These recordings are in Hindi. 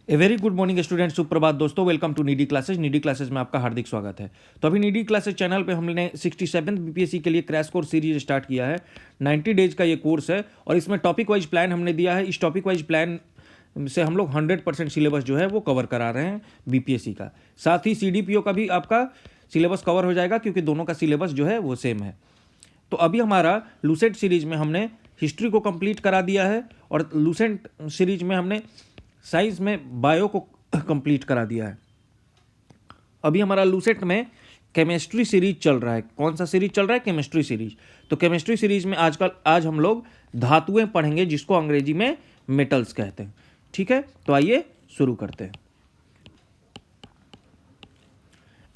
ए वेरी गुड मॉर्निंग स्टूडेंट, सुप्रभात दोस्तों। Welcome to Needy Classes. Needy Classes में आपका हार्दिक स्वागत है। तो अभी नीडी क्लासेज चैनल पे हमने 67th बीपीएससी के लिए क्रैश कोर्स सीरीज स्टार्ट किया है। 90 डेज का ये कोर्स है और इसमें टॉपिक वाइज प्लान हमने दिया है। इस टॉपिक वाइज प्लान से हम लोग 100% सिलेबस जो है वो कवर करा रहे हैं बीपीएससी का। साथ ही सीडीपीओ का भी आपका सिलेबस कवर हो जाएगा क्योंकि दोनों का सिलेबस जो है वो सेम है। तो अभी हमारा लूसेंट सीरीज में हमने हिस्ट्री को कंप्लीट करा दिया है और लूसेंट सीरीज में हमने साइंस में बायो को कंप्लीट करा दिया है। अभी हमारा लूसेंट में केमिस्ट्री सीरीज चल रहा है। कौन सा सीरीज चल रहा है? Chemistry series. तो केमिस्ट्री सीरीज में आज हम लोग धातुएं पढ़ेंगे जिसको अंग्रेजी में मेटल्स कहते हैं। ठीक है, तो आइए शुरू करते हैं।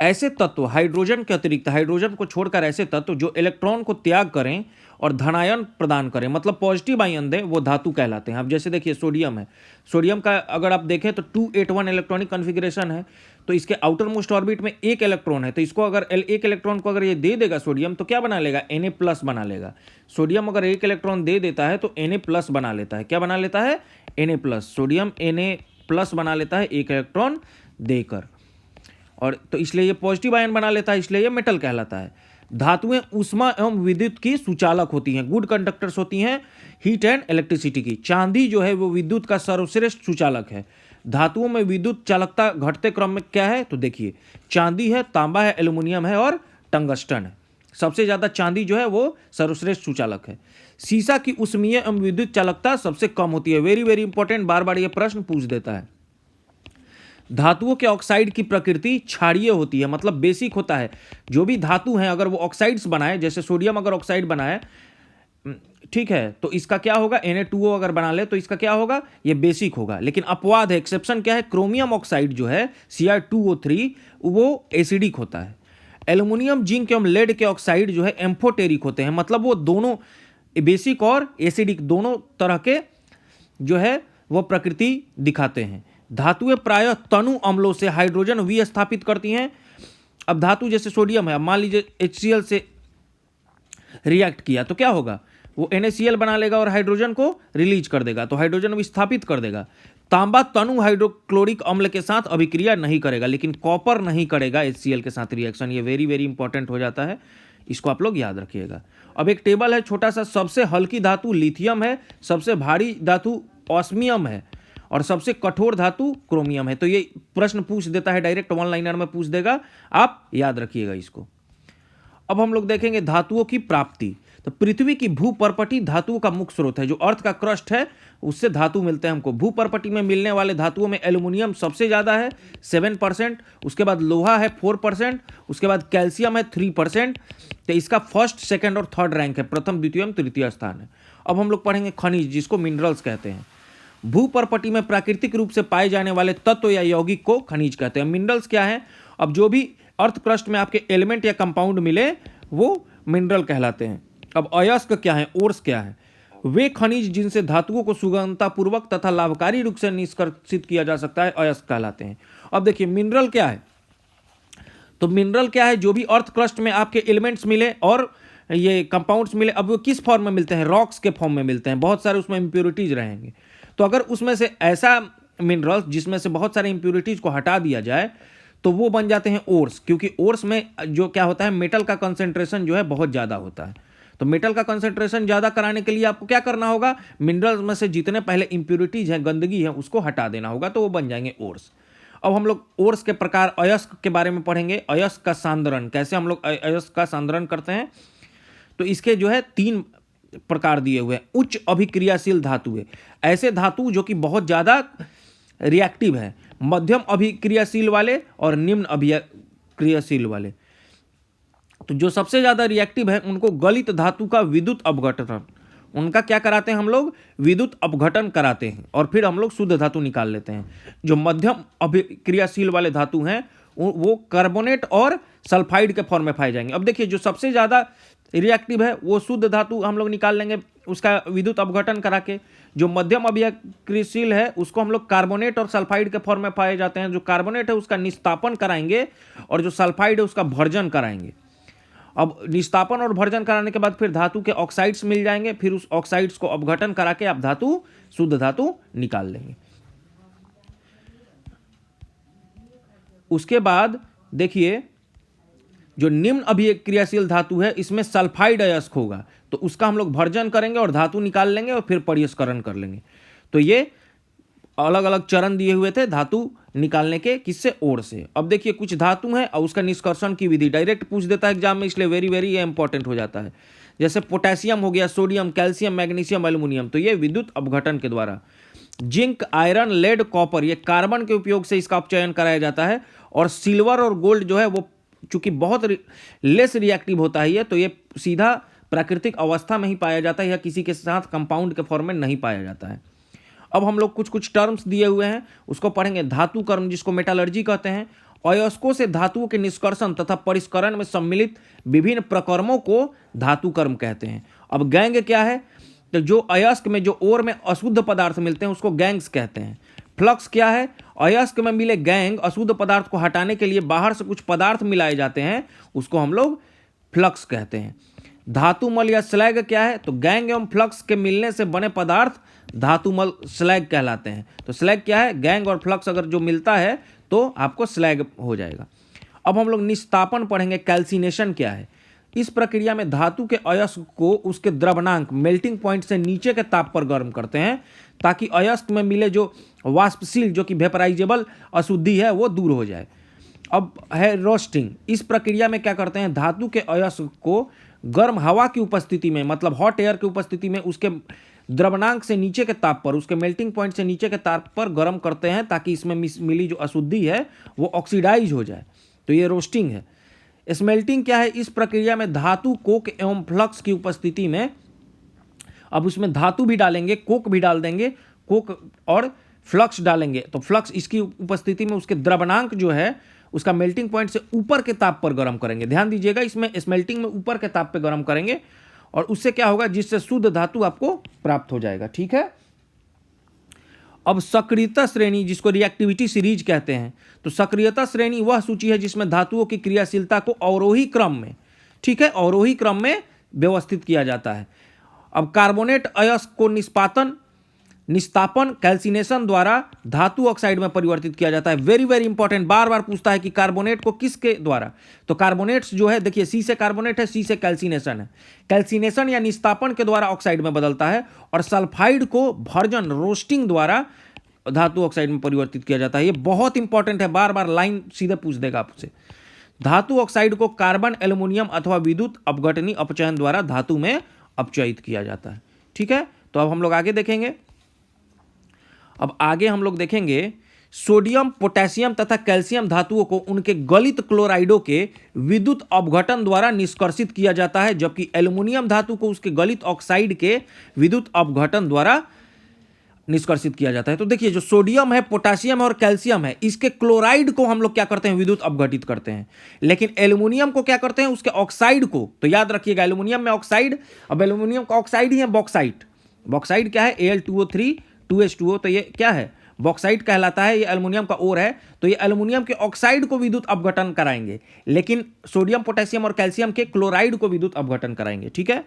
ऐसे तत्व हाइड्रोजन के अतिरिक्त, हाइड्रोजन को छोड़कर ऐसे तत्व जो इलेक्ट्रॉन को त्याग करें और धनायन प्रदान करें, मतलब पॉजिटिव आयन दें, वो धातु कहलाते हैं। अब जैसे देखिए सोडियम है। सोडियम का अगर आप देखें तो 281 इलेक्ट्रॉनिक कॉन्फ़िगरेशन है। तो इसके आउटर मोस्ट ऑर्बिट में एक इलेक्ट्रॉन है। तो इसको अगर एक इलेक्ट्रॉन को अगर ये दे देगा सोडियम, तो क्या बना लेगा? Na+ बना लेगा। सोडियम अगर एक इलेक्ट्रॉन दे देता है तो Na+ बना लेता है। क्या बना लेता है? Na+। सोडियम Na+ बना लेता है एक इलेक्ट्रॉन देकर, और तो इसलिए ये पॉजिटिव आयन बना लेता है, इसलिए ये मेटल कहलाता है। धातुएं ऊष्मा एवं विद्युत की सुचालक होती हैं, गुड कंडक्टर्स होती हैं हीट एंड इलेक्ट्रिसिटी की। चांदी जो है वो विद्युत का सर्वश्रेष्ठ सुचालक है। धातुओं में विद्युत चालकता घटते क्रम में क्या है? तो देखिए, चांदी है, तांबा है, एल्युमिनियम है और टंगस्टन है। सबसे ज्यादा चांदी जो है वो सर्वश्रेष्ठ सुचालक है। सीसा की ऊष्मीय एवं विद्युत चालकता सबसे कम होती है। वेरी वेरी इंपॉर्टेंट, बार बार ये प्रश्न पूछ देता है। धातुओं के ऑक्साइड की प्रकृति क्षारीय होती है, मतलब बेसिक होता है। जो भी धातु हैं अगर वो ऑक्साइड्स बनाए, जैसे सोडियम अगर ऑक्साइड बनाए, ठीक है, तो इसका क्या होगा? Na2O अगर बना ले तो इसका क्या होगा? ये बेसिक होगा। लेकिन अपवाद है, एक्सेप्शन क्या है? क्रोमियम ऑक्साइड जो है Cr2O3 वो एसिडिक होता है। एल्युमिनियम, जिंक एवं लेड के ऑक्साइड जो है एम्फोटेरिक होते हैं, मतलब वो दोनों बेसिक और एसिडिक दोनों तरह के जो है वो प्रकृति दिखाते हैं। धातुएं प्रायः तनु अम्लों से हाइड्रोजन विस्थापित करती हैं। अब धातु जैसे सोडियम है, अब मान लीजिए HCl से रिएक्ट किया तो क्या होगा? वो NaCl बना लेगा और हाइड्रोजन को रिलीज कर देगा, तो हाइड्रोजन विस्थापित कर देगा। तांबा तनु हाइड्रोक्लोरिक अम्ल के साथ अभिक्रिया नहीं करेगा, लेकिन कॉपर नहीं करेगा HCl के साथ रिएक्शन। ये वेरी वेरी इंपॉर्टेंट हो जाता है, इसको आप लोग याद रखिएगा। अब एक टेबल है छोटा सा। सबसे हल्की धातु लिथियम है, सबसे भारी धातु ऑस्मियम है और सबसे कठोर धातु क्रोमियम है। तो ये प्रश्न पूछ देता है, डायरेक्ट वन लाइनर में पूछ देगा, आप याद रखिएगा इसको। अब हम लोग देखेंगे धातुओं की प्राप्ति। तो पृथ्वी की भूपर्पटी धातुओं का मुख्य स्रोत है। जो अर्थ का क्रस्ट है उससे धातु मिलते हैं हमको। भूपर्पटी में मिलने वाले धातुओं में एल्युमिनियम सबसे ज्यादा है 7%, उसके बाद लोहा है 4%, उसके बाद कैल्शियम है 3%। तो इसका फर्स्ट, सेकंड और थर्ड रैंक है, प्रथम, द्वितीय एवं तृतीय स्थान है। अब हम लोग पढ़ेंगे खनिज, जिसको मिनरल्स कहते हैं। भूपर्पटी में प्राकृतिक रूप से पाए जाने वाले तत्व या यौगिक को खनिज कहते हैं। मिनरल्स क्या है? अब जो भी अर्थ क्रस्ट में आपके एलिमेंट या कंपाउंड मिले वो मिनरल कहलाते हैं। अब अयस्क क्या है? ओर्स क्या है? वे खनिज जिनसे धातुओं को सुगमतापूर्वक तथा लाभकारी रूप से निष्कासित किया जा सकता है, अयस्क कहलाते हैं। अब देखिए मिनरल क्या है? तो मिनरल क्या है? जो भी अर्थ क्रस्ट में आपके एलिमेंट्स मिले और ये कंपाउंड्स मिले, अब वो किस फॉर्म में मिलते हैं? रॉक्स के फॉर्म में मिलते हैं। बहुत सारे उसमें इंप्योरिटीज रहेंगे। तो अगर उसमें से ऐसा मिनरल्स जिसमें से बहुत सारे इंप्योरिटीज को हटा दिया जाए तो वो बन जाते हैं ओर्स, क्योंकि ओर्स में जो क्या होता है, मेटल का कंसेंट्रेशन जो है बहुत ज़्यादा होता है। तो मेटल का कंसेंट्रेशन ज़्यादा कराने के लिए आपको क्या करना होगा? मिनरल्स में से जितने पहले इंप्योरिटीज हैं, गंदगी है, उसको हटा देना होगा, तो वो बन जाएंगे ओर्स। अब हम लोग ओर्स के प्रकार अयस्क के बारे में पढ़ेंगे। अयस्क का सांद्रण, कैसे हम लोग अयस्क का सांद्रण करते हैं? तो इसके जो है 3 प्रकार दिए हुए हैं। उच्च अभिक्रियाशील धातु है, ऐसे धातु जो कि बहुत ज़्यादा रिएक्टिव है, मध्यम अभिक्रियाशील वाले और निम्न अभिक्रियाशील वाले। तो जो सबसे ज़्यादा रिएक्टिव है उनको गलित धातु का विद्युत अपघटन, उनका क्या कराते हैं हम लोग? विद्युत अपघटन कराते हैं और फिर हम लोग शुद्ध धातु निकाल लेते हैं। जो मध्यम अभिक्रियाशील वाले धातु हैं वो कार्बोनेट और सल्फाइड के फॉर्म में पाए जाएंगे। अब देखिए जो सबसे ज़्यादा रिएक्टिव है वो शुद्ध धातु हम लोग निकाल लेंगे उसका विद्युत अपघटन करा के। जो मध्यम अभिक्रियाशील है उसको हम लोग कार्बोनेट और सल्फाइड के फॉर्म में पाए जाते हैं। जो कार्बोनेट है उसका निस्तापन कराएंगे और जो सल्फाइड है उसका भर्जन कराएंगे। अब निस्तापन और भर्जन कराने के बाद फिर धातु के ऑक्साइड्स मिल जाएंगे, फिर उस ऑक्साइड्स को अपघटन करा के आप धातु, शुद्ध धातु निकाल लेंगे। उसके बाद देखिए जो निम्न अभिक्रियाशील धातु है इसमें सल्फाइड अयस्क होगा, तो उसका हम लोग भर्जन करेंगे और धातु निकाल लेंगे और फिर परिष्करण कर लेंगे। तो ये अलग अलग चरण दिए हुए थे धातु निकालने के, किससे, ओर से। अब देखिए कुछ धातु हैं और उसका निष्कर्षण की विधि डायरेक्ट पूछ देता है एग्जाम में, इसलिए वेरी वेरी ये इंपॉर्टेंट हो जाता है। जैसे पोटेशियम हो गया, सोडियम, कैल्शियम, मैग्नीशियम, एल्युमिनियम, तो ये विद्युत अपघटन के द्वारा। जिंक, आयरन, लेड, कॉपर, ये कार्बन के उपयोग से इसका अपचयन कराया जाता है। और सिल्वर और गोल्ड जो है वो चूंकि बहुत लेस रिएक्टिव होता है ये, तो ये सीधा प्राकृतिक अवस्था में ही पाया जाता है या किसी के साथ कंपाउंड के फॉर्म में नहीं पाया जाता है। अब हम लोग कुछ कुछ टर्म्स दिए हुए हैं उसको पढ़ेंगे। धातु कर्म, जिसको मेटालर्जी कहते हैं, अयस्कों से धातुओं के निष्कर्षण तथा परिष्करण में सम्मिलित विभिन्न प्रकर्मों को धातु कर्म कहते हैं। अब गैंग क्या है, तो जो अयस्क में जो ओर में अशुद्ध पदार्थ मिलते हैं उसको गैंग्स कहते हैं। फ्लक्स क्या है, अयस्क में मिले गैंग अशुद्ध पदार्थ को हटाने के लिए बाहर से कुछ पदार्थ मिलाए जाते हैं, उसको हम लोग फ्लक्स कहते हैं। धातुमल या स्लैग क्या है, तो गैंग एवं फ्लक्स के मिलने से बने पदार्थ धातुमल स्लैग कहलाते हैं। तो स्लैग क्या है, गैंग और फ्लक्स अगर जो मिलता है तो आपको स्लैग हो जाएगा। अब हम लोग निस्तापन पढ़ेंगे। कैल्सिनेशन क्या है, इस प्रक्रिया में धातु के अयस्क को उसके द्रवणांक मेल्टिंग पॉइंट से नीचे के ताप पर गर्म करते हैं ताकि अयस्क में मिले जो वाष्पशील जो कि वेपराइजेबल अशुद्धि है वो दूर हो जाए। अब है रोस्टिंग। इस प्रक्रिया में क्या करते हैं, धातु के अयस्क को गर्म हवा की उपस्थिति में, मतलब हॉट एयर की उपस्थिति में, उसके द्रवणांक से नीचे के ताप पर, उसके मेल्टिंग पॉइंट से नीचे के ताप पर गर्म करते हैं ताकि इसमें मिली जो अशुद्धि है वो ऑक्सीडाइज हो जाए। तो ये रोस्टिंग है। स्मेल्टिंग क्या है, इस प्रक्रिया में धातु, कोक एवं फ्लक्स की उपस्थिति में, अब उसमें धातु भी डालेंगे, कोक भी डाल देंगे, कोक और फ्लक्स डालेंगे, तो फ्लक्स इसकी उपस्थिति में उसके द्रवणांक जो है उसका मेल्टिंग पॉइंट से ऊपर के ताप पर गर्म करेंगे। ध्यान दीजिएगा, इसमें स्मेल्टिंग में ऊपर के ताप पे गर्म करेंगे और उससे क्या होगा, जिससे शुद्ध धातु आपको प्राप्त हो जाएगा। ठीक है। अब सक्रियता श्रेणी, जिसको रिएक्टिविटी सीरीज कहते हैं, तो सक्रियता श्रेणी वह सूची है जिसमें धातुओं की क्रियाशीलता को अवरोही क्रम में, ठीक है, अवरोही क्रम में व्यवस्थित किया जाता है। अब कार्बोनेट अयस्क को निस्तापन कैल्सिनेशन द्वारा धातु ऑक्साइड में परिवर्तित किया जाता है। वेरी वेरी इंपॉर्टेंट, बार बार पूछता है कि कार्बोनेट को किसके द्वारा, तो कार्बोनेट्स जो है देखिए, सी से कार्बोनेट है, सी से कैल्सिनेशन है। कैल्सिनेशन या निस्तापन के द्वारा ऑक्साइड में बदलता है और सल्फाइड को भर्जन रोस्टिंग द्वारा धातु ऑक्साइड में परिवर्तित किया जाता है। ये बहुत इंपॉर्टेंट है, बार बार लाइन सीधे पूछ देगा आपसे। धातु ऑक्साइड को कार्बन, एल्युमिनियम अथवा विद्युत अपघटनी अपचयन द्वारा धातु में अपचयित किया जाता है। ठीक है। तो अब हम लोग आगे देखेंगे। अब आगे हम लोग देखेंगे सोडियम, पोटेशियम तथा कैल्शियम धातुओं को उनके गलित क्लोराइडों के विद्युत अपघटन द्वारा निष्कर्षित किया जाता है, जबकि एल्युमिनियम धातु को उसके गलित ऑक्साइड के विद्युत अपघटन द्वारा निष्कर्षित किया जाता है। तो देखिए, जो सोडियम है, पोटेशियम है और कैल्शियम है, इसके क्लोराइड को हम लोग क्या करते हैं, विद्युत अपघटित करते हैं। लेकिन एल्युमिनियम को क्या करते हैं, उसके ऑक्साइड को, तो याद रखिएगा एल्युमिनियम में ऑक्साइड, अब एल्युमिनियम का ऑक्साइड ही है बॉक्साइट। बॉक्साइट क्या है, Al2O3 2H2O, तो ये क्या है, बॉक्साइट कहलाता है। ये एल्युमिनियम का ओर है, तो ये एल्युमिनियम के ऑक्साइड को विद्युत अपघटन कराएंगे, लेकिन सोडियम, पोटेशियम और कैल्शियम के क्लोराइड को विद्युत अपघटन कराएंगे। ठीक है।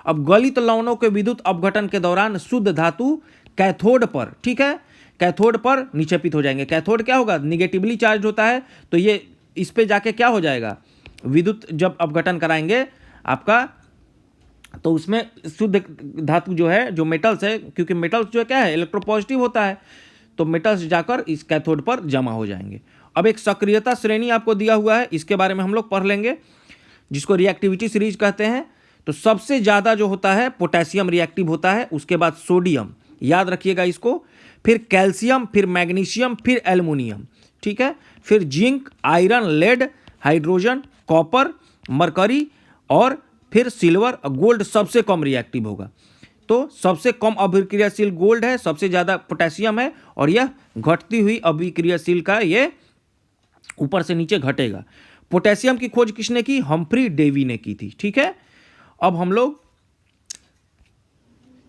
अब गलित लवणों के विद्युत अपघटन के दौरान शुद्ध धातु कैथोड पर, ठीक है, कैथोड पर निक्षेपित हो जाएंगे। कैथोड क्या होगा, निगेटिवली चार्ज होता है, तो ये इस पे जाके क्या हो जाएगा, विद्युत जब अपघटन कराएंगे आपका, तो उसमें शुद्ध धातु जो है, जो मेटल्स है, क्योंकि मेटल्स जो है क्या है, इलेक्ट्रोपॉजिटिव होता है, तो मेटल्स जाकर इस कैथोड पर जमा हो जाएंगे। अब एक सक्रियता श्रेणी आपको दिया हुआ है, इसके बारे में हम लोग पढ़ लेंगे, जिसको रिएक्टिविटी सीरीज कहते हैं। तो सबसे ज़्यादा जो होता है पोटेशियम रिएक्टिव होता है, उसके बाद सोडियम, याद रखिएगा इसको, फिर कैल्शियम, फिर मैग्नीशियम, फिर एल्युमिनियम। ठीक है। फिर zinc, iron, lead, hydrogen, copper, mercury और फिर सिल्वर। गोल्ड सबसे कम रिएक्टिव होगा, तो सबसे कम अभिक्रियाशील गोल्ड है, सबसे ज़्यादा पोटेशियम है, और यह घटती हुई अभिक्रियाशील का ये ऊपर से नीचे घटेगा। पोटेशियम की खोज किसने की, हम्फ्री डेवी ने की थी। ठीक है। अब हम लोग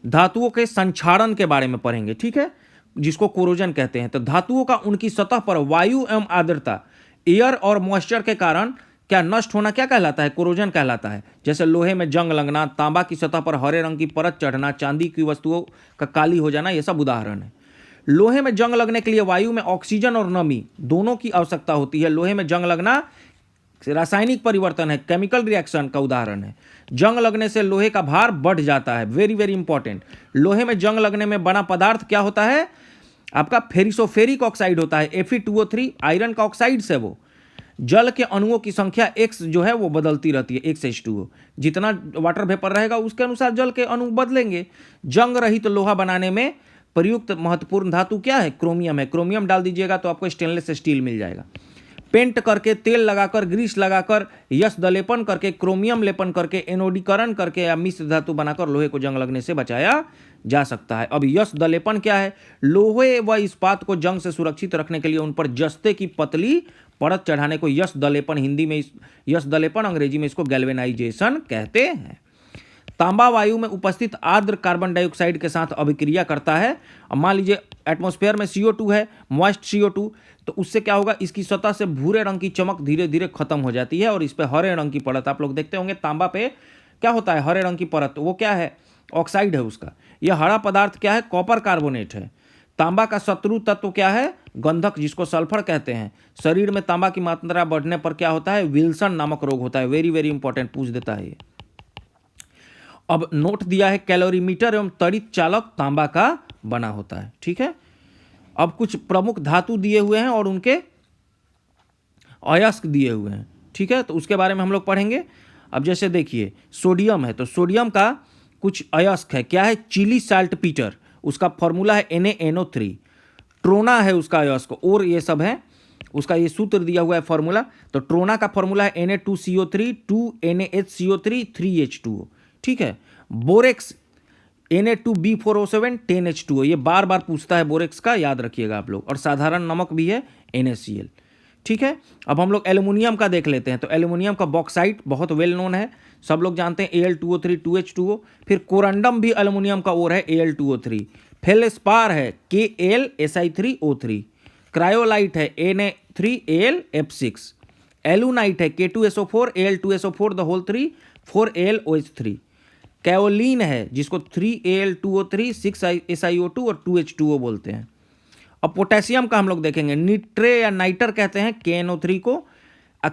धातुओं के संक्षारण के बारे में पढ़ेंगे, ठीक है, जिसको कोरोजन कहते हैं। तो धातुओं का उनकी सतह पर वायु एवं आर्द्रता, एयर और मॉइस्चर के कारण क्या नष्ट होना क्या कहलाता है, कोरोजन कहलाता है। जैसे लोहे में जंग लगना, तांबा की सतह पर हरे रंग की परत चढ़ना, चांदी की वस्तुओं का काली हो जाना, ये सब उदाहरण है। लोहे में जंग लगने के लिए वायु में ऑक्सीजन और नमी दोनों की आवश्यकता होती है। लोहे में जंग लगना रासायनिक परिवर्तन है, केमिकल रिएक्शन का उदाहरण है। जंग लगने से लोहे का भार बढ़ जाता है, वेरी वेरी इंपॉर्टेंट। लोहे में जंग लगने में बना पदार्थ क्या होता है? आपका फेरिसोफेरिक ऑक्साइड होता है, Fe2O3, आयरन का ऑक्साइड से वो जल के अणुओं की संख्या x जो है वो बदलती रहती है, x H2O। जितना वाटर वेपर रहेगा उसके अनुसार जल के अणु बदलेंगे। जंग रहित लोहा बनाने में प्रयुक्त महत्वपूर्ण धातु क्या है? क्रोमियम है। क्रोमियम डाल दीजिएगा तो आपको स्टेनलेस स्टील मिल जाएगा। पेंट करके, तेल लगाकर, ग्रीस लगाकर, यश दलेपन करके, क्रोमियम लेपन करके, एनोडीकरण करके या मिश्र धातु बनाकर लोहे को जंग लगने से बचाया जा सकता है। अब यश दलेपन क्या है? लोहे व इस्पात को जंग से सुरक्षित रखने के लिए उन पर जस्ते की पतली परत चढ़ाने को यश दलेपन, हिंदी में यश दलेपन, अंग्रेजी में इसको गैल्वेनाइजेशन कहते हैं। तांबा वायु में उपस्थित आर्द्र कार्बन डाइऑक्साइड के साथ अभिक्रिया करता है। अब मान लीजिए एटमॉस्फेयर में CO2 है, मॉइस्ट CO2, तो उससे क्या होगा? इसकी सतह से भूरे रंग की चमक धीरे धीरे खत्म हो जाती है और इस पे हरे रंग की परत, आप लोग देखते होंगे तांबा पे क्या होता है? हरे रंग की परत, वो क्या है? ऑक्साइड है उसका। यह हरा पदार्थ क्या है? कॉपर कार्बोनेट है। तांबा का शत्रु तत्व क्या है? गंधक, जिसको सल्फर कहते हैं। शरीर में तांबा की मात्रा बढ़ने पर क्या होता है? विल्सन नामक रोग होता है। वेरी वेरी इंपॉर्टेंट, पूछ देता है ये। अब नोट दिया है, कैलोरीमीटर एवं तड़ित चालक तांबा का बना होता है। ठीक है, अब कुछ प्रमुख धातु दिए हुए हैं और उनके अयस्क दिए हुए हैं। ठीक है, तो उसके बारे में हम लोग पढ़ेंगे। अब जैसे देखिए सोडियम है, तो सोडियम का कुछ अयस्क है, क्या है? चिली साल्ट पीटर, उसका फॉर्मूला है NaNO3। ट्रोना है उसका अयस्क, और ये सब है, उसका ये सूत्र दिया हुआ है फॉर्मूला। तो ट्रोना का फॉर्मूला है Na2CO3 2NaHCO3 3H2O। ठीक है, बोरेक्स Na2B4O7 10H2O, ये बार बार पूछता है बोरेक्स का, याद रखिएगा आप लोग। और साधारण नमक भी है NaCl। ठीक है, अब हम लोग एल्युमिनियम का देख लेते हैं। तो एल्युमिनियम का बॉक्साइट बहुत वेल नोन है, सब लोग जानते हैं, Al2O3 2H2O। फिर कोरंडम भी एल्युमिनियम का ओर है, Al2O3। फेल्सपार है KlSi3O3। क्रायोलाइट है Na3AlF6। एलुनाइट है K2SO4 Al2SO4 the whole 3 4AlOH3। कैओलिन है जिसको 3Al2O3 6SiO2 और 2H2O बोलते हैं। अब पोटेशियम का हम लोग देखेंगे, निट्रे या नाइटर कहते हैं KNO3 को।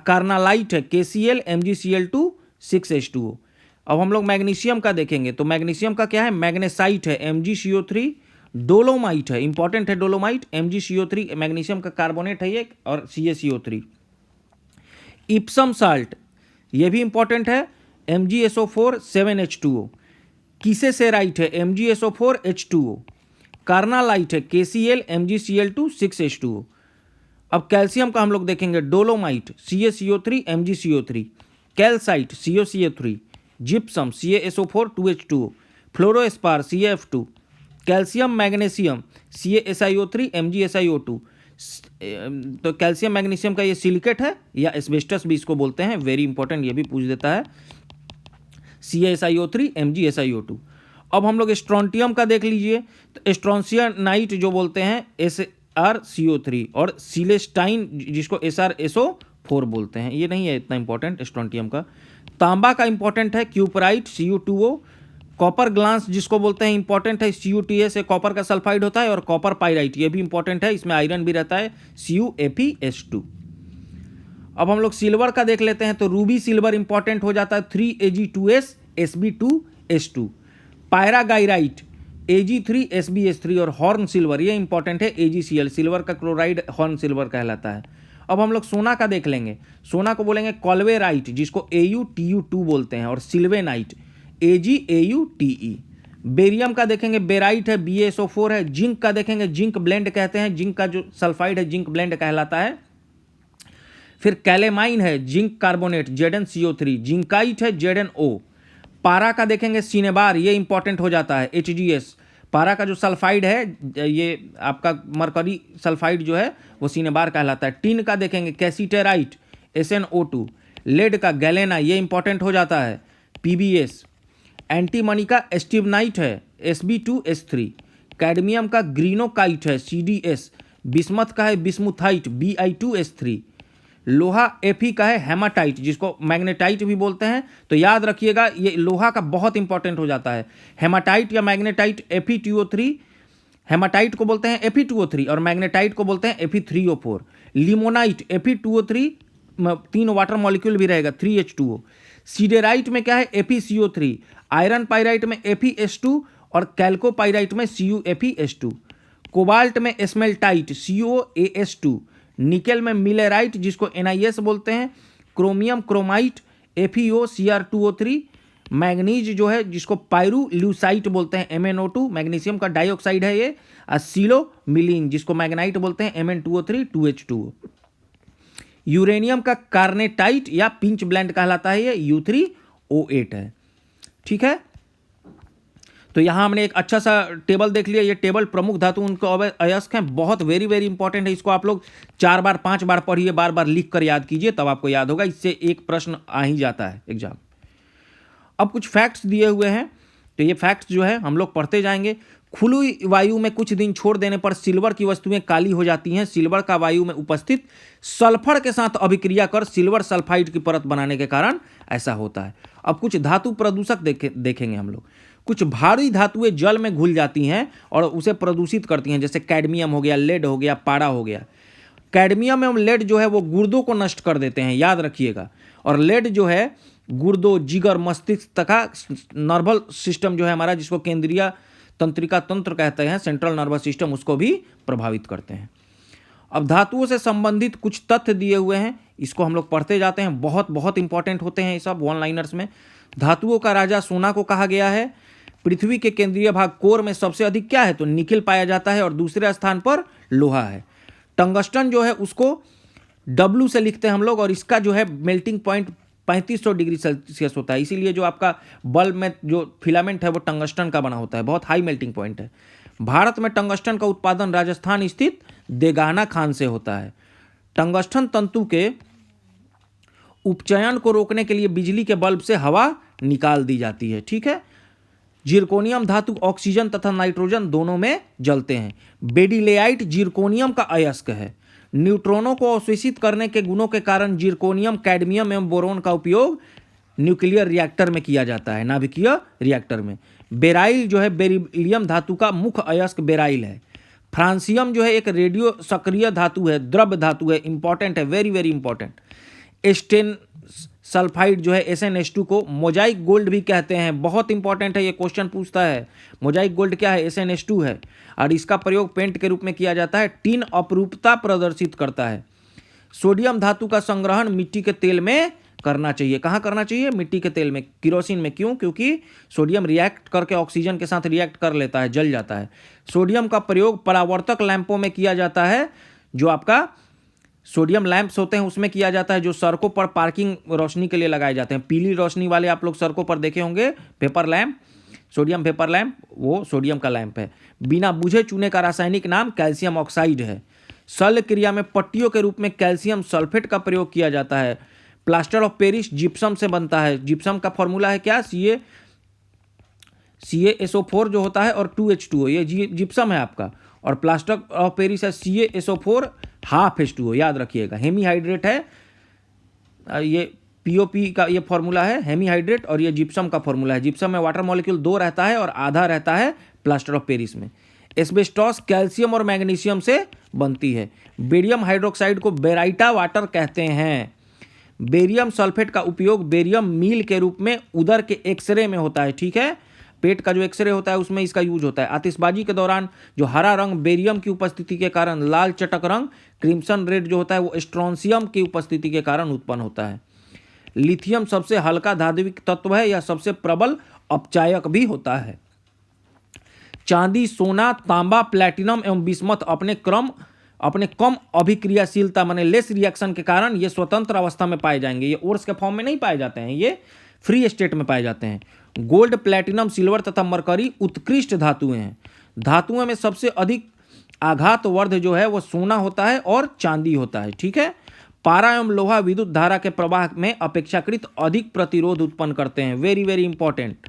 कार्नालाइट है KCl MgCl2 6H2O। अब हम लोग मैग्नीशियम का देखेंगे, तो मैग्नीशियम का क्या है? मैग्नेसाइट है MgCO3। डोलोमाइट है, इंपॉर्टेंट है डोलोमाइट, MgCO3 मैग्नीशियम का कार्बोनेट है ये, और CaCO3। इप्सम साल्ट, ये भी इंपॉर्टेंट है, MgSO4 7H2O। कीसेसेराइट है MgSO4 H2O। कार्नालाइट है KCl MgCl2 6H2O। अब कैल्शियम का हम लोग देखेंगे, dolomite CaCO3 MgCO3। Calcite CaCO3। Gypsum CaSO4 2H2O। फ्लोरोस्पार CaF2। Calcium magnesium CaSiO3 MgSiO2। तो कैल्शियम मैग्नीशियम का ये सिलिकेट है या एस्बेस्टस भी इसको बोलते हैं, वेरी इंपॉर्टेंट, ये भी पूछ देता है, CaSiO3 MgSiO2। अब हम लोग स्ट्रोंटियम का देख लीजिए, तो स्ट्रोंसियनाइट जो बोलते हैं SrCO3, और सिलेस्टाइन जिसको SrSO4 बोलते हैं, ये नहीं है इतना इंपॉर्टेंट स्ट्रोंटियम का। तांबा का इंपॉर्टेंट है क्यूपराइट Cu2O। कॉपर ग्लांस जिसको बोलते हैं इंपॉर्टेंट है CuTa से कॉपर का सल्फाइड होता है। और कॉपर पाइराइट, ये भी इंपॉर्टेंट है, इसमें आयरन भी रहता है, CuFeS2। अब हम लोग सिल्वर का देख लेते हैं, तो रूबी सिल्वर इंपॉर्टेंट हो जाता है 3Ag2S Sb2S2। पायरागाइराइट Ag3SbS3। और हॉर्न सिल्वर, ये इंपॉर्टेंट है, AgCl, सिल्वर का क्लोराइड हॉर्न सिल्वर कहलाता है। अब हम लोग सोना का देख लेंगे, सोना को बोलेंगे कॉल्वेराइट जिसको AuTu2 बोलते हैं, और सिल्वेनाइट AgAuTe। बेरियम का देखेंगे, बेराइट है BaSO4 है। जिंक का देखेंगे, जिंक ब्लेंड कहते हैं, जिंक का जो सल्फाइड है जिंक ब्लेंड कहलाता है। फिर कैलेमाइन है जिंक कार्बोनेट ZnCO3। जिंकाइट है ZnO। पारा का देखेंगे सिनेबार, ये इंपॉर्टेंट हो जाता है, HGS। पारा का जो सल्फाइड है, ये आपका मरकरी सल्फाइड जो है वो सिनेबार कहलाता है। टिन का देखेंगे कैसीटेराइट SnO2। लेड का गैलेना, ये इंपॉर्टेंट हो जाता है, PbS। एंटीमनी का एस्टिबनाइट है Sb2S3। कैडमियम का ग्रीनोकाइट है CdS। बिस्मथ का है बिस्मुथाइट Bi2S3। लोहा Fe का है हेमाटाइट जिसको मैग्नेटाइट भी बोलते हैं। तो याद रखिएगा, ये लोहा का बहुत इंपॉर्टेंट हो जाता है, हेमाटाइट या मैग्नेटाइट FeTO3। हेमाटाइट को बोलते हैं Fe2O3 और मैग्नेटाइट को बोलते हैं Fe3O4। Limonite Fe2O3, 3 water molecule भी रहेगा 3H2O। सीडेराइट में क्या है FeCO3, आयरन पाइराइट में FeS2 और कैल्कोपाइराइट में CuFeS2। कोबाल्ट में स्मेल्टाइट COAS2, निकेल में मिलेराइट जिसको NiS बोलते हैं, क्रोमियम क्रोमाइट FeOCr2O3, मैग्नीज जो है जिसको पायरुल्यूसाइट बोलते हैं MnO2, मैग्नीशियम का डाइऑक्साइड है ये, और सिलोमिलीन जिसको मैग्नाइट बोलते हैं Mn2O3 2H2O। यूरेनियम का कार्नेटाइट या पिंच ब्लेंड कहलाता है, ये U3O8 है। ठीक है, तो यहां हमने एक अच्छा सा टेबल देख लिया। ये टेबल प्रमुख धातु उनको अयस्क हैं, बहुत वेरी वेरी इंपॉर्टेंट है। इसको आप लोग 4 बार 5 बार पढ़िए, बार बार लिख कर याद कीजिए, तब आपको याद होगा। इससे एक प्रश्न आ ही जाता है एग्जाम। अब कुछ फैक्ट्स दिए हुए हैं, तो ये फैक्ट्स जो है हम लोग पढ़ते जाएंगे। खुली वायु में कुछ दिन छोड़ देने पर सिल्वर की वस्तुएं काली हो जाती हैं। सिल्वर का वायु में उपस्थित सल्फर के साथ अभिक्रिया कर सिल्वर सल्फाइड की परत बनाने के कारण ऐसा होता है। अब कुछ धातु प्रदूषक देखेंगे हम लोग। कुछ भारी धातुएं जल में घुल जाती हैं और उसे प्रदूषित करती हैं, जैसे कैडमियम हो गया, लेड हो गया, पारा हो गया। कैडमियम एवं लेड जो है वो गुर्दों को नष्ट कर देते हैं, याद रखिएगा। और लेड जो है गुर्दों, जिगर, मस्तिष्क तथा नर्वल सिस्टम जो है हमारा, जिसको केंद्रीय तंत्रिका तंत्र कहते हैं, सेंट्रल नर्वस सिस्टम, उसको भी प्रभावित करते हैं। अब धातुओं से संबंधित कुछ तथ्य दिए हुए हैं, इसको हम लोग पढ़ते जाते हैं। बहुत बहुत इंपॉर्टेंट होते हैं ये सब वन लाइनर्स में। धातुओं का राजा सोना को कहा गया है। पृथ्वी के केंद्रीय भाग कोर में सबसे अधिक क्या है, तो निकिल पाया जाता है और दूसरे स्थान पर लोहा है। टंगस्टन जो है उसको W से लिखते हैं हम लोग, और इसका जो है मेल्टिंग पॉइंट 3500 डिग्री सेल्सियस होता है। इसीलिए जो आपका बल्ब में जो फिलामेंट है वो टंगस्टन का बना होता है, बहुत हाई मेल्टिंग पॉइंट है। भारत में टंगस्टन का उत्पादन राजस्थान स्थित देगाना खान से होता है। टंगस्टन तंतु के उपचयन को रोकने के लिए बिजली के बल्ब से हवा निकाल दी जाती है। ठीक है। जिरकोनियम धातु ऑक्सीजन तथा नाइट्रोजन दोनों में जलते हैं। बेडिलेआइट जिरकोनियम का अयस्क है। न्यूट्रॉनों को अवशोषित करने के गुणों के कारण जिरकोनियम, कैडमियम एवं बोरोन का उपयोग न्यूक्लियर रिएक्टर में किया जाता है, नाभिकीय रिएक्टर में। बेराइल जो है बेरिलियम धातु का मुख्य अयस्क बेराइल है। फ्रांसियम जो है एक रेडियो सक्रिय धातु है, द्रव्य धातु है, इंपॉर्टेंट है, वेरी वेरी इंपॉर्टेंट। स्टेन सल्फाइड जो है SnH2 को मोजाइक गोल्ड भी कहते हैं, बहुत इंपॉर्टेंट है, ये क्वेश्चन पूछता है। मोजाइक गोल्ड क्या है, SnH2 है, और इसका प्रयोग पेंट के रूप में किया जाता है। टिन अपरूपता प्रदर्शित करता है। सोडियम धातु का संग्रहण मिट्टी के तेल में करना चाहिए। कहाँ करना चाहिए, मिट्टी के तेल में, किरोसिन में। क्यों, क्योंकि सोडियम रिएक्ट करके ऑक्सीजन के साथ रिएक्ट कर लेता है, जल जाता है। सोडियम का प्रयोग परावर्तक लैंपों में किया जाता है, जो आपका सोडियम लैंप्स होते हैं उसमें किया जाता है, जो सड़कों पर पार्किंग रोशनी के लिए लगाए जाते हैं। पीली रोशनी वाले आप लोग सड़कों पर देखे होंगे, paper lamp, sodium paper lamp, वो सोडियम का लैंप है। बिना बुझे चूने का रासायनिक नाम कैल्शियम ऑक्साइड है। शल्य क्रिया में पट्टियों के रूप में कैल्शियम सल्फेट का प्रयोग किया जाता है। प्लास्टर ऑफ पेरिस जिप्सम से बनता है। जिप्सम का फॉर्मूला है क्या, CaSO4 जो होता है और 2H2O, ये जिप्सम है आपका। और प्लास्टर ऑफ पेरिस है CaSO4 हाफ H2O, याद रखिएगा। हेमीहाइड्रेट है, ये POP का ये फॉर्मूला है, हेमीहाइड्रेट, और ये जिप्सम का फॉर्मूला है। जिप्सम में वाटर मॉलिक्यूल 2 रहता है और आधा रहता है प्लास्टर ऑफ पेरिस में। एस्बेस्टॉस कैल्शियम और मैग्नीशियम से बनती है। बेरियम हाइड्रोक्साइड को बेराइटा वाटर कहते हैं। बेरियम सल्फेट का उपयोग बेरियम मील के रूप में उदर के एक्सरे में होता है। ठीक है, पेट का जो एक्सरे होता है उसमें इसका यूज होता है। आतिशबाजी के दौरान जो हरा रंग बेरियम की उपस्थिति के कारण, लाल चटक रंग क्रिम्सन रेड जो होता है वो स्ट्रोंसियम की उपस्थिति के कारण उत्पन्न होता है। लिथियम सबसे हल्का धात्विक तत्व है, यह सबसे प्रबल अपचायक भी होता है। चांदी, सोना, तांबा, प्लैटिनम एवं बिस्मथ अपने कम अभिक्रियाशीलता माने लेस रिएक्शन के कारण ये स्वतंत्र अवस्था में पाए जाएंगे। ये ओर्स के फॉर्म में नहीं पाए जाते हैं, ये फ्री स्टेट में पाए जाते हैं। गोल्ड, प्लैटिनम, सिल्वर तथा मरकरी उत्कृष्ट धातुएं हैं। धातुओं में सबसे अधिक आघातवर्ध जो है वो सोना होता है और चांदी होता है। ठीक है। पारा एवं लोहा विद्युत धारा के प्रवाह में अपेक्षाकृत अधिक प्रतिरोध उत्पन्न करते हैं, वेरी वेरी इंपॉर्टेंट।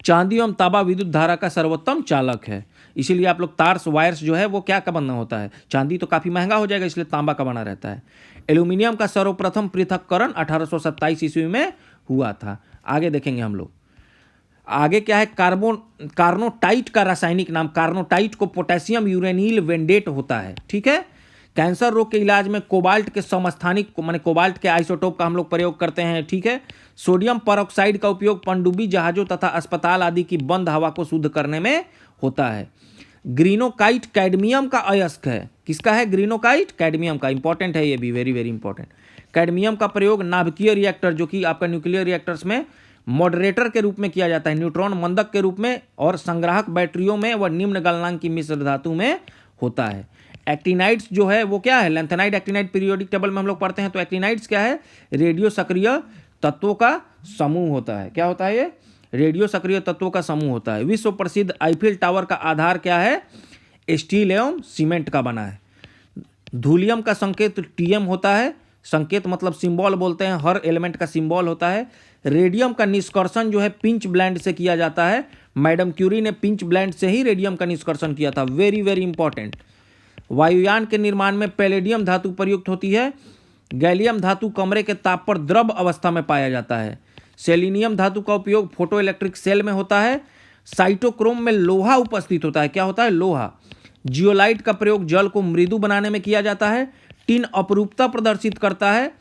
चांदी एवं तांबा विद्युत धारा का सर्वोत्तम चालक है, इसीलिए आप लोग तार्स वायर्स जो है वो क्या का बना होता है, चांदी तो काफी महंगा हो जाएगा इसलिए तांबा का बना रहता है। एल्यूमिनियम का सर्वप्रथम पृथक्करण 1827 ईस्वी में हुआ था। आगे देखेंगे हम लोग। आगे क्या है, कार्नोटाइट का रासायनिक नाम, कार्नोटाइट को पोटेशियम यूरेनिल वेंडेट होता है। ठीक है, कैंसर रोग के इलाज में कोबाल्ट के समस्थानिक माने कोबाल्ट के आइसोटोप का हम लोग प्रयोग करते हैं। ठीक है, सोडियम परऑक्साइड का उपयोग पनडुब्बी जहाजों तथा अस्पताल आदि की बंद हवा को शुद्ध करने में होता है। ग्रीनोकाइट कैडमियम का अयस्क है। किसका है? ग्रीनोकाइट कैडमियम का। इंपॉर्टेंट है ये भी, वेरी वेरी इंपॉर्टेंट। कैडमियम का प्रयोग नाभिकीय रिएक्टर, जो कि आपका न्यूक्लियर रिएक्टर्स में मॉडरेटर के रूप में किया जाता है, न्यूट्रॉन मंदक के रूप में, और संग्राहक बैटरियों में व निम्न गलनांक की मिश्र धातु में होता है। एक्टिनाइड्स जो है वो क्या है? लैंथेनाइड एक्टिनाइड पीरियोडिक टेबल में हम लोग पढ़ते हैं। तो एक्टिनाइड्स क्या है? रेडियो सक्रिय तत्वों का समूह होता है। क्या होता है ये? रेडियो सक्रिय तत्वों का समूह होता है। विश्व प्रसिद्ध आईफिल टावर का आधार क्या है? स्टील एवं सीमेंट का बना है। धूलियम का संकेत टीएम होता है। संकेत मतलब सिंबल बोलते हैं, हर एलिमेंट का सिंबल होता है। रेडियम का निष्कर्षण जो है पिंच ब्लेंड से किया जाता है। मैडम क्यूरी ने पिंच ब्लेंड से ही रेडियम का निष्कर्षण किया था। Very very important. वायुयान के निर्माण में पैलेडियम धातु प्रयुक्त होती है। गैलियम धातु कमरे के ताप पर द्रव अवस्था में पाया जाता है। सेलिनियम धातु का उपयोग फोटो इलेक्ट्रिक सेल में होता है। साइटोक्रोम में लोहा उपस्थित होता है। क्या होता है? लोहा। जियोलाइट का प्रयोग जल को मृदु बनाने में किया जाता है। टिन अपरूपता प्रदर्शित करता है।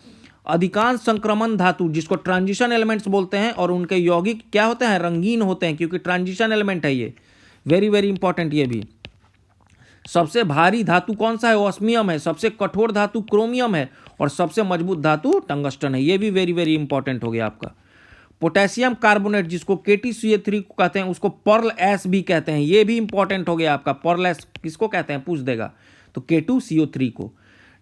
अधिकांश संक्रमण धातु, जिसको ट्रांजिशन एलिमेंट्स बोलते हैं, और उनके यौगिक क्या होते हैं? रंगीन होते हैं, क्योंकि ट्रांजिशन एलिमेंट है ये। वेरी वेरी इंपॉर्टेंट ये भी। सबसे भारी धातु कौन सा है? ऑस्मियम है। सबसे कठोर धातु क्रोमियम है, और सबसे मजबूत धातु टंगस्टन है। ये भी वेरी वेरी इंपॉर्टेंट हो गया आपका। पोटेशियम कार्बोनेट, जिसको KTCA3 को कहते हैं, उसको पर्ल एस भी कहते हैं। ये भी इंपॉर्टेंट हो गया आपका। पर्ल एस किसको कहते हैं? पूछ देगा तो K2CO3 को।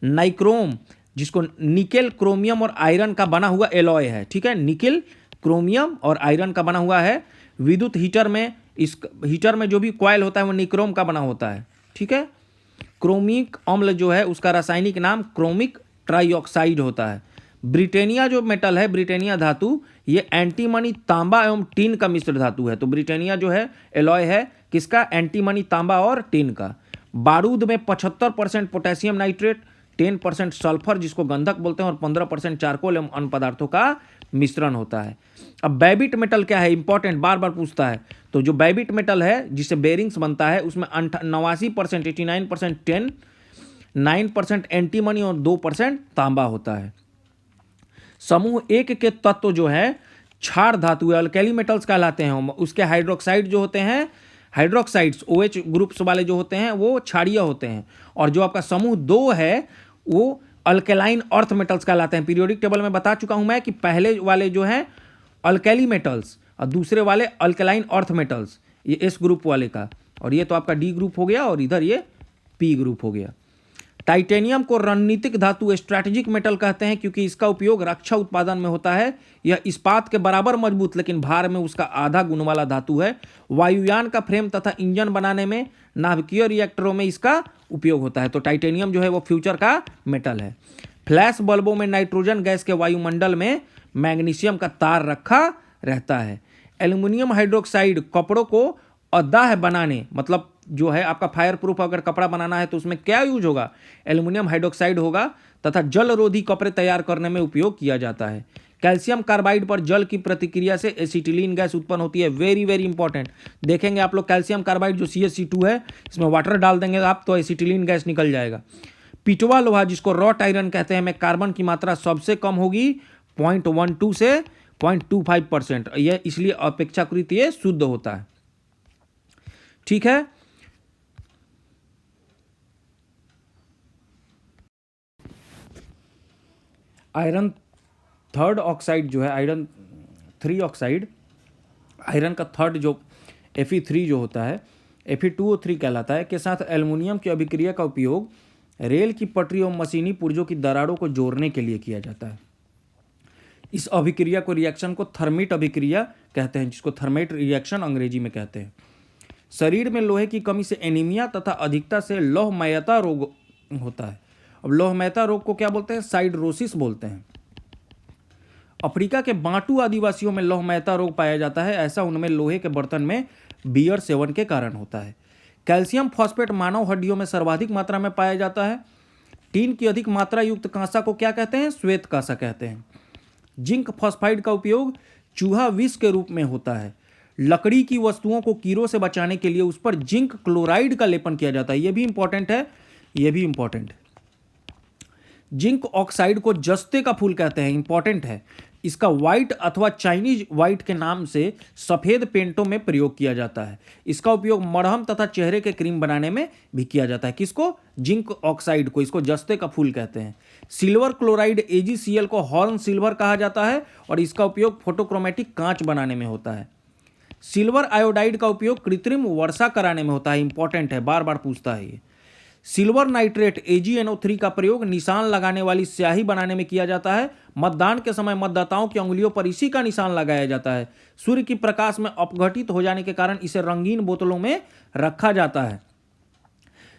नाइक्रोम, जिसको निकेल क्रोमियम और आयरन का बना हुआ एलॉय है। ठीक है, निकेल क्रोमियम और आयरन का बना हुआ है। विद्युत हीटर में, इस हीटर में जो भी कॉइल होता है वो निक्रोम का बना होता है। ठीक है, क्रोमिक अम्ल जो है उसका रासायनिक नाम क्रोमिक ट्राइऑक्साइड होता है। ब्रिटेनिया जो मेटल है, ब्रिटेनिया धातु, ये एंटीमनी तांबा एवं टिन का मिश्र धातु है। तो ब्रिटेनिया जो है एलॉय है किसका? एंटीमनी तांबा और टिन का। बारूद में 75% पोटेशियम नाइट्रेट, 10% सल्फर जिसको गंधक बोलते हैं, और 15% चारकोल एवं अन्य पदार्थों का मिश्रण होता है। अब बैबिट मेटल क्या है? इंपॉर्टेंट, बार बार पूछता है। तो जो बैबिट मेटल है जिससे बेरिंग्स बनता है, उसमें 89% 89% टिन, 9% एंटीमनी और 2% तांबा होता है। समूह एक के तत्व जो है क्षार धातु है, अल्कैली मेटल्स कहलाते हैं। उसके हाइड्रोक्साइड जो होते हैं, हाइड्रोक्साइड्स OH ग्रुप्स वाले जो होते हैं वो क्षारीय होते हैं। और जो आपका समूह 2 है वो अल्केलाइन अर्थ मेटल्स कहलाते हैं। पीरियोडिक टेबल में बता चुका हूं मैं कि पहले वाले जो हैं अल्कैली मेटल्स और दूसरे वाले अल्केलाइन अर्थ मेटल्स, ये S ग्रुप वाले का, और ये तो आपका D ग्रुप हो गया, और इधर ये P ग्रुप हो गया। टाइटेनियम को रणनीतिक धातु स्ट्रैटेजिक मेटल कहते हैं, क्योंकि इसका उपयोग रक्षा उत्पादन में होता है। यह इस्पात के बराबर मजबूत लेकिन भार में उसका आधा गुण वाला धातु है। वायुयान का फ्रेम तथा इंजन बनाने में, नाभिकीय रिएक्टरों में इसका उपयोग होता है। तो टाइटेनियम जो है वो फ्यूचर का मेटल है। फ्लैश बल्बों में नाइट्रोजन गैस के वायुमंडल में मैग्नीशियम का तार रखा रहता है। एल्यूमिनियम हाइड्रोक्साइड कपड़ों को अदाह बनाने, मतलब जो है आपका फायर प्रूफ अगर कपड़ा बनाना है तो उसमें क्या यूज होगा? एल्यूमिनियम हाइड्रोक्साइड होगा, तथा जल रोधी कपड़े तैयार करने में उपयोग किया जाता है। कैल्शियम कार्बाइड पर जल की प्रतिक्रिया से एसिटिलीन गैस उत्पन्न होती है। वेरी वेरी इंपॉर्टेंट, देखेंगे आप लोग कैल्शियम कार्बाइड जो CH2 है, इसमें वाटर डाल देंगे आप तो एसिटिलीन गैस निकल जाएगा। पिटवा लोहा, जिसको रॉट आयरन कहते हैं, में कार्बन की मात्रा सबसे कम होगी 0.12 से 0.25%। यह इसलिए अपेक्षाकृत ये शुद्ध होता है। ठीक है, आयरन थर्ड ऑक्साइड जो है, आयरन 3 ऑक्साइड, आयरन का थर्ड जो Fe3 जो होता है, Fe2O3 कहलाता है, के साथ एल्युमिनियम की अभिक्रिया का उपयोग रेल की पटरी और मशीनी पुर्जों की दरारों को जोड़ने के लिए किया जाता है। इस अभिक्रिया को, रिएक्शन को थर्मिट अभिक्रिया कहते हैं, जिसको थर्मेट रिएक्शन अंग्रेजी में कहते हैं। शरीर में लोहे की कमी से एनीमिया तथा अधिकता से लौहमयता रोग होता है। अब लौहमयता रोग को क्या बोलते हैं? साइडरोसिस बोलते हैं। अफ्रीका के बांटू आदिवासियों में लौहमयता रोग पाया जाता है। ऐसा उनमें लोहे के बर्तन में बियर सेवन के कारण होता है। कैल्शियम फॉस्फेट मानव हड्डियों में सर्वाधिक मात्रा में पाया जाता है। टीन की अधिक मात्रा युक्त कांसा को क्या कहते हैं? श्वेत कांसा कहते हैं। जिंक फॉस्फाइड का उपयोग चूहा विष के रूप में होता है। लकड़ी की वस्तुओं को कीड़ों से बचाने के लिए उस पर जिंक क्लोराइड का लेपन किया जाता है। यह भी इंपॉर्टेंट है, यह भी इंपॉर्टेंट है। जिंक ऑक्साइड को जस्ते का फूल कहते हैं, इंपॉर्टेंट है। इसका व्हाइट अथवा चाइनीज व्हाइट के नाम से सफेद पेंटों में प्रयोग किया जाता है। इसका उपयोग मरहम तथा चेहरे के क्रीम बनाने में भी किया जाता है। किसको? जिंक ऑक्साइड को। इसको जस्ते का फूल कहते हैं। सिल्वर क्लोराइड AgCl को हॉर्न सिल्वर कहा जाता है और इसका उपयोग फोटोक्रोमेटिक कांच बनाने में होता है। सिल्वर आयोडाइड का उपयोग कृत्रिम वर्षा कराने में होता है, इंपॉर्टेंट है, बार बार पूछता है ये। सिल्वर नाइट्रेट AgNO3 का प्रयोग निशान लगाने वाली स्याही बनाने में किया जाता है। मतदान के समय मतदाताओं की उंगलियों पर इसी का निशान लगाया जाता है। सूर्य की प्रकाश में अपघटित हो जाने के कारण इसे रंगीन बोतलों में रखा जाता है।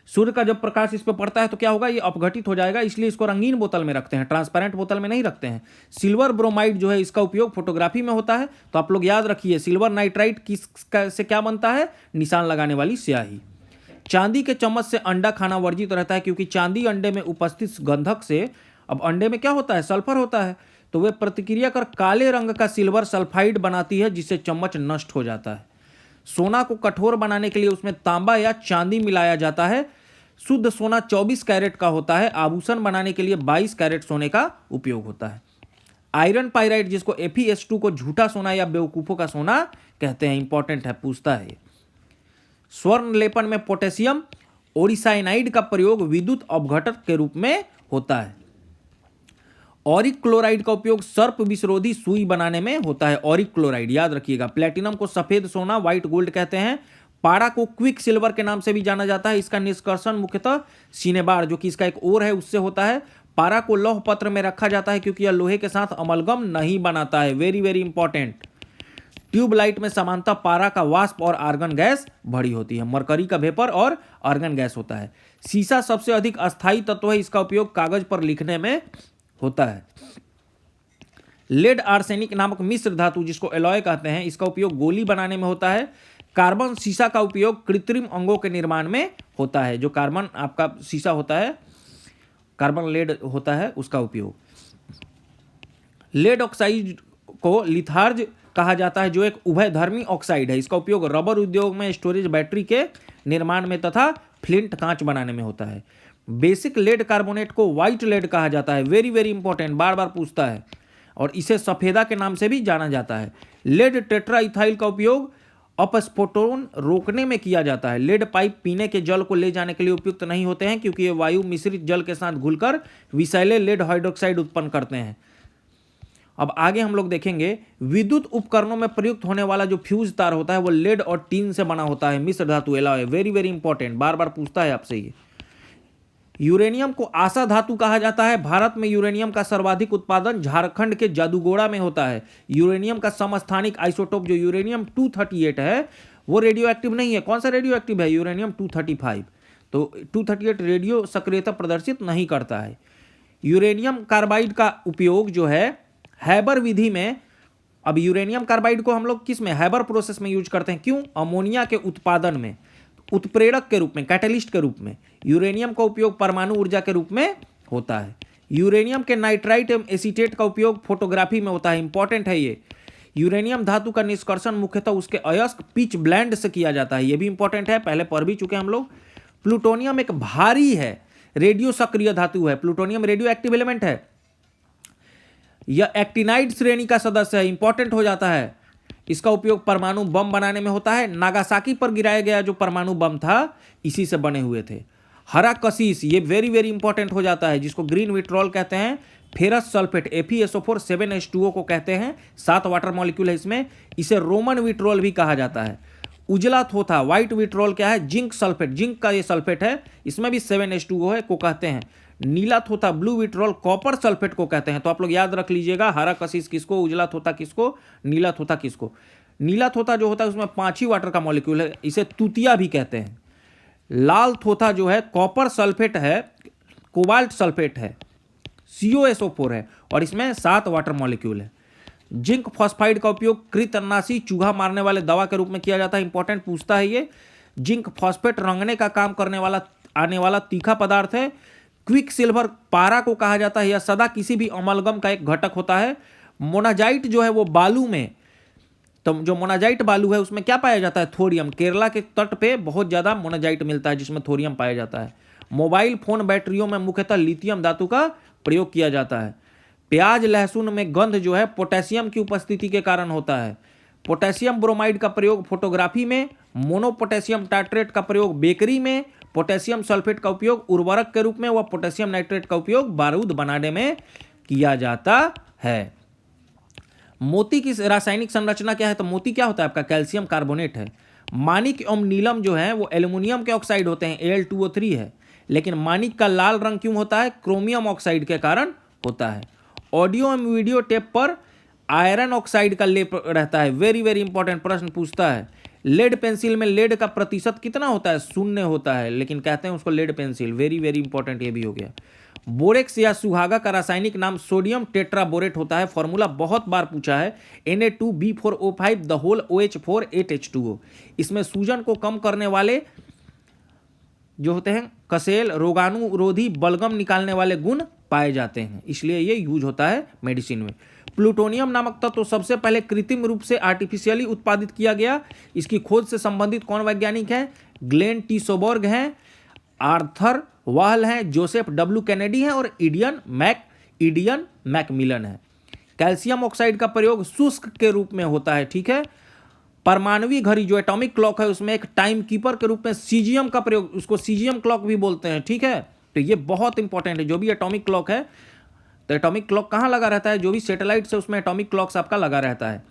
सूर्य का जब प्रकाश इस पर पड़ता है तो क्या होगा? ये अपघटित हो जाएगा, इसलिए इसको रंगीन बोतल में रखते हैं, ट्रांसपेरेंट बोतल में नहीं रखते हैं। सिल्वर ब्रोमाइड जो है इसका उपयोग फोटोग्राफी में होता है। तो आप लोग याद रखिए, सिल्वर नाइट्राइट से क्या बनता है? निशान लगाने वाली स्याही। चांदी के चम्मच से अंडा खाना वर्जित रहता है, क्योंकि चांदी अंडे में उपस्थित गंधक से, अब अंडे में क्या होता है? सल्फर होता है, तो वे प्रतिक्रिया कर काले रंग का सिल्वर सल्फाइड बनाती है, जिससे चम्मच नष्ट हो जाता है। सोना को कठोर बनाने के लिए उसमें तांबा या चांदी मिलाया जाता है। शुद्ध सोना 24 कैरेट का होता है। आभूषण बनाने के लिए 22 कैरेट सोने का उपयोग होता है। आयरन पाइराइड, जिसको FeS2 को झूठा सोना या बेवकूफों का सोना कहते हैं, इंपॉर्टेंट है, पूछता है। स्वर्ण लेपन में पोटेशियम ओरिसाइनाइड का प्रयोग विद्युत अपघटक के रूप में होता है। ऑरिक क्लोराइड का उपयोग सर्प विषरोधी सुई बनाने में होता है। ऑरिक क्लोराइड याद रखिएगा। प्लेटिनम को सफेद सोना, व्हाइट गोल्ड कहते हैं। पारा को क्विक सिल्वर के नाम से भी जाना जाता है। इसका निष्कर्षण मुख्यतः सिनेबार, जो कि इसका एक ओर है, उससे होता है। पारा को लौह पत्र में रखा जाता है क्योंकि यह लोहे के साथ अमलगम नहीं बनाता है। Very very important. ट्यूबलाइट में सामान्यतः पारा का वाष्प और आर्गन गैस भरी होती है। मरकरी का वेपर और आर्गन गैस होता है। सीसा सबसे अधिक अस्थायी तत्व है। इसका उपयोग कागज पर लिखने में होता है। लेड आर्सेनिक नामक मिश्र धातु, जिसको एलॉय कहते हैं, इसका उपयोग गोली बनाने में होता है। कार्बन सीसा का उपयोग कृत्रिम अंगों के निर्माण में होता है। जो कार्बन आपका सीसा होता है, कार्बन लेड होता है, उसका उपयोग। लेड ऑक्साइड को लिथार्ज कहा जाता है, जो एक उभयधर्मी ऑक्साइड है। इसका उपयोग रबर उद्योग में, स्टोरेज बैटरी के निर्माण में तथा फ्लिंट कांच बनाने में होता है। बेसिक लेड कार्बोनेट को व्हाइट लेड कहा जाता है। वेरी वेरी इंपॉर्टेंट, बार बार पूछता है। और इसे सफेदा के नाम से भी जाना जाता है। लेड टेट्रा इथाइल का उपयोग अपस्फोटन रोकने में किया जाता है। लेड पाइप पीने के जल को ले जाने के लिए उपयुक्त नहीं होते हैं, क्योंकि ये वायु मिश्रित जल के साथ घुलकर विषैले लेड हाइड्रोक्साइड उत्पन्न करते हैं। अब आगे हम लोग देखेंगे, विद्युत उपकरणों में प्रयुक्त होने वाला जो फ्यूज तार होता है वो लेड और टीन से बना होता है। मिश्र धातु एलॉय, वेरी वेरी इंपॉर्टेंट, बार बार पूछता है आपसे ये। यूरेनियम को आशा धातु कहा जाता है। भारत में यूरेनियम का सर्वाधिक उत्पादन झारखंड के जादूगोड़ा में होता है। यूरेनियम का समस्थानिक आइसोटोप जो यूरेनियम 238 है, वो रेडियो एक्टिव नहीं है। कौन सा रेडियो एक्टिव है? यूरेनियम 235। तो 238 रेडियो सक्रियता प्रदर्शित नहीं करता है। यूरेनियम कार्बाइड का उपयोग जो है हैबर विधि में, अब यूरेनियम कार्बाइड को हम लोग किस में? हैबर प्रोसेस में यूज करते हैं। क्यों? अमोनिया के उत्पादन में, उत्प्रेरक के रूप में, कैटलिस्ट के रूप में। यूरेनियम का उपयोग परमाणु ऊर्जा के रूप में होता है। यूरेनियम के नाइट्राइट एवं एसीटेट का उपयोग फोटोग्राफी में होता है। इंपॉर्टेंट है ये। यूरेनियम धातु का निष्कर्षण मुख्यतः उसके अयस्क पिच ब्लेंड से किया जाता है। ये भी इंपॉर्टेंट है, पहले पढ़ भी चुके हम लोग। प्लूटोनियम एक भारी है, रेडियो सक्रिय धातु है। प्लूटोनियम रेडियो एक्टिव एलिमेंट है। यह एक्टिनाइड श्रेणी का सदस्य है, इंपॉर्टेंट हो जाता है। इसका उपयोग परमाणु बम बनाने में होता है। नागासाकी पर गिराया गया जो परमाणु बम था, इसी से बने हुए थे। हरा कशिश, ये वेरी वेरी इंपॉर्टेंट हो जाता है, जिसको ग्रीन विट्रोल कहते हैं। फेरस सल्फेट FeSO4 7H2O को कहते हैं। 7 वाटर मॉलिक्यूल है इसमें। इसे रोमन विट्रोल भी कहा जाता है। उजला थोथा, व्हाइट विट्रोल क्या है? जिंक सल्फेट, जिंक का ये सल्फेट है, इसमें भी 7H2O है, को कहते हैं। नीला थोथा ब्लू विट्रोल कॉपर सल्फेट को कहते हैं। तो आप लोग याद रख लीजिएगा, हरा कशिश किसको, उजला थोथा किसको, नीला थोथा किसको। नीला थोथा जो होता है उसमें 5 ही वाटर का मॉलिक्यूल है, इसे तुतिया भी कहते हैं। लाल थोथा जो है कॉपर सल्फेट है, कोबाल्ट सल्फेट है, COSO4 है, और इसमें 7 वाटर मॉलिक्यूल है। जिंक फॉस्फाइड का उपयोग कृतनाशी, चूहा मारने वाले दवा के रूप में किया जाता है। इंपॉर्टेंट पूछता है ये। जिंक फॉस्फेट रंगने का काम करने वाला आने वाला तीखा पदार्थ है। क्विक सिल्वर पारा को कहा जाता है। यह सदा किसी भी अमलगम का एक घटक होता है। मोनाजाइट जो है वो बालू में तो जो मोनाजाइट बालू है उसमें क्या पाया जाता है? थोरियम। केरला के तट पे बहुत ज़्यादा मोनाजाइट मिलता है जिसमें थोरियम पाया जाता है। मोबाइल फोन बैटरियों में मुख्यतः लिथियम धातु का प्रयोग किया जाता है। प्याज लहसुन में गंध जो है पोटेशियम की उपस्थिति के कारण होता है। पोटेशियम ब्रोमाइड का प्रयोग फोटोग्राफी में, मोनोपोटेशियम टाइट्रेट का प्रयोग बेकरी में, पोटेशियम सल्फेट का उपयोग उर्वरक के रूप में व पोटेशियम नाइट्रेट का उपयोग बारूद बनाने में किया जाता है। मोती की रासायनिक संरचना क्या है? तो मोती क्या होता है आपका? कैल्शियम कार्बोनेट है। मानिक एवं नीलम जो है वो एल्युमिनियम के ऑक्साइड होते हैं, Al2O3 है। लेकिन मानिक का लाल रंग क्यों होता है? क्रोमियम ऑक्साइड के कारण होता है। ऑडियो एवं वीडियो टेप पर आयरन ऑक्साइड का लेप रहता है। वेरी वेरी इंपॉर्टेंट प्रश्न पूछता है। लेड पेंसिल में लेड का प्रतिशत कितना होता है? 0 होता है, लेकिन कहते हैं उसको lead pencil. Very very important ये भी हो गया। बोरेक्स या सुहागा का रासायनिक नाम सोडियम टेट्राबोरेट होता है। फॉर्मूला बहुत बार पूछा है, Na2B4O5 the whole OH4 8H2O। इसमें सूजन को कम करने वाले जो होते हैं कसेल, रोगाणुरोधी, बलगम निकालने वाले गुण पाए जाते हैं, इसलिए ये यूज होता है मेडिसिन में। प्लूटोनियम नामक तत्व तो सबसे पहले कृत्रिम रूप से आर्टिफिशियली उत्पादित किया गया। इसकी खोज से संबंधित कौन वैज्ञानिक है? ग्लेन टी सोबर्ग हैं, आर्थर वाहल हैं, जोसेफ W कैनेडी हैं और इडियन मैकमिलन है। कैल्शियम ऑक्साइड का प्रयोग शुष्क के रूप में होता है, ठीक है। परमाणुवी घड़ी जो एटॉमिक क्लॉक है उसमें एक टाइम कीपर के रूप में सीजियम का प्रयोग, उसको सीजियम क्लॉक भी बोलते हैं, ठीक है। तो ये बहुत इंपॉर्टेंट है। जो भी एटॉमिक क्लॉक है, तो एटॉमिक क्लॉक कहाँ लगा रहता है? जो भी सैटेलाइट से उसमें एटॉमिक क्लॉक्स आपका लगा रहता है,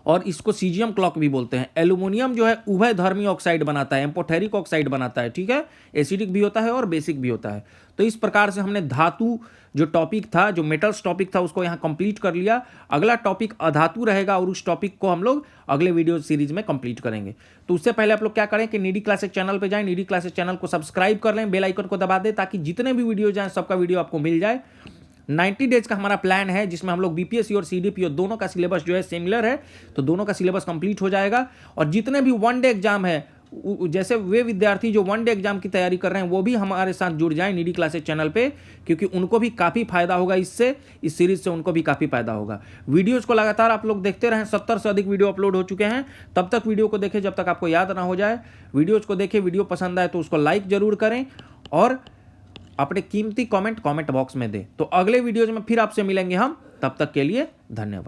और इसको सीजियम क्लॉक भी बोलते हैं। एल्यूमिनियम जो है उभयधर्मी ऑक्साइड बनाता है, एम्फोटेरिक ऑक्साइड बनाता है, ठीक है। एसिडिक भी होता है और बेसिक भी होता है। तो इस प्रकार से हमने धातु जो टॉपिक था, जो मेटल्स टॉपिक था, उसको यहाँ कंप्लीट कर लिया। अगला टॉपिक अधातु रहेगा और उस टॉपिक को हम लोग अगले वीडियो सीरीज में कंप्लीट करेंगे। तो उससे पहले आप लोग क्या करें कि नीडी क्लासेस चैनल पे जाएं, नीडी क्लासेस चैनल को सब्सक्राइब कर लें, बेल आइकन को दबा दें, ताकि जितने भी वीडियो जाएं सबका वीडियो आपको मिल जाए। 90 डेज का हमारा प्लान है जिसमें हम लोग बीपीएससी और सीडीपीओ दोनों का सिलेबस जो है सिमिलर है, तो दोनों का सिलेबस कंप्लीट हो जाएगा। और जितने भी 1 डे एग्जाम है, जैसे वे विद्यार्थी जो 1 डे एग्जाम की तैयारी कर रहे हैं वो भी हमारे साथ जुड़ जाएं नीडी क्लासेस चैनल पे, क्योंकि उनको भी काफ़ी फायदा होगा इससे, इस सीरीज से उनको भी काफ़ी फायदा होगा। वीडियोज़ को लगातार आप लोग देखते रहें, 70 से अधिक वीडियो अपलोड हो चुके हैं। तब तक वीडियो को देखें जब तक आपको याद ना हो जाए। वीडियोज़ को देखें, वीडियो पसंद आए तो उसको लाइक जरूर करें और अपने कीमती कमेंट बॉक्स में दें। तो अगले वीडियोज में फिर आपसे मिलेंगे हम, तब तक के लिए धन्यवाद।